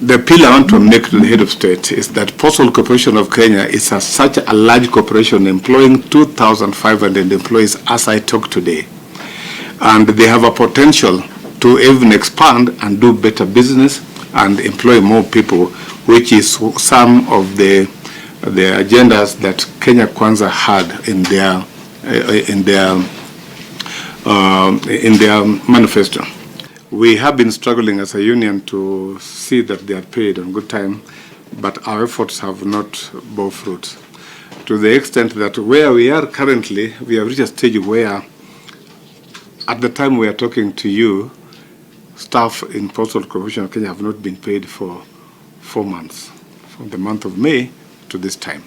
The appeal I want to make to the head of state is that Postal Corporation of Kenya is such a large corporation employing 2,500 employees as I talk today. And they have a potential to even expand and do better business and employ more people, which is some of the agendas that Kenya Kwanza had in their manifesto. We have been struggling as a union to see that they are paid on good time, but our efforts have not borne fruit. To the extent that where we are currently, we have reached a stage where, at the time we are talking to you, staff in Postal Corporation of Kenya have not been paid for 4 months, from the month of May to this time.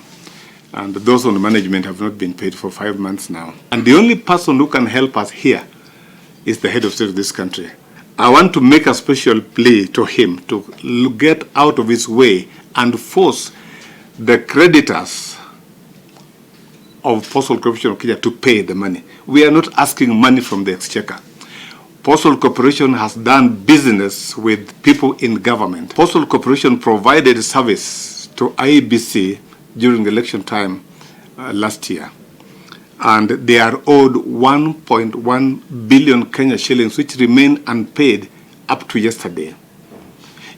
And those on the management have not been paid for 5 months now. And the only person who can help us here is the head of state of this country. I want to make a special plea to him to get out of his way and force the creditors of Postal Corporation of Kenya to pay the money. We are not asking money from the exchequer. Postal Corporation has done business with people in government. Postal Corporation provided service to IEBC during election time last year. And they are owed 1.1 billion Kenya shillings, which remain unpaid up to yesterday.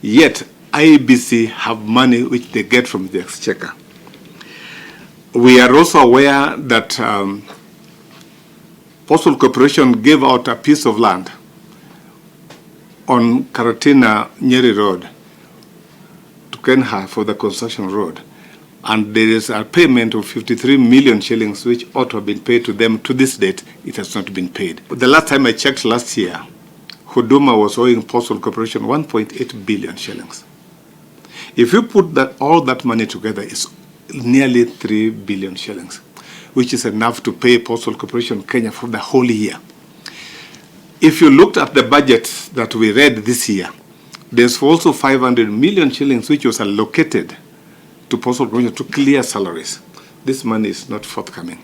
Yet, IEBC have money which they get from the exchequer. We are also aware that Postal Corporation gave out a piece of land on Karatina-Nyeri Road to KIEHA for the construction road. And there is a payment of 53 million shillings which ought to have been paid to them. To this date, it has not been paid. But the last time I checked last year, Huduma was owing Postal Corporation 1.8 billion shillings. If you put all that money together, it's nearly 3 billion shillings, which is enough to pay Postal Corporation Kenya for the whole year. If you looked at the budget that we read this year, there's also 500 million shillings which was allocated to Postal Corporation to clear salaries. This money is not forthcoming.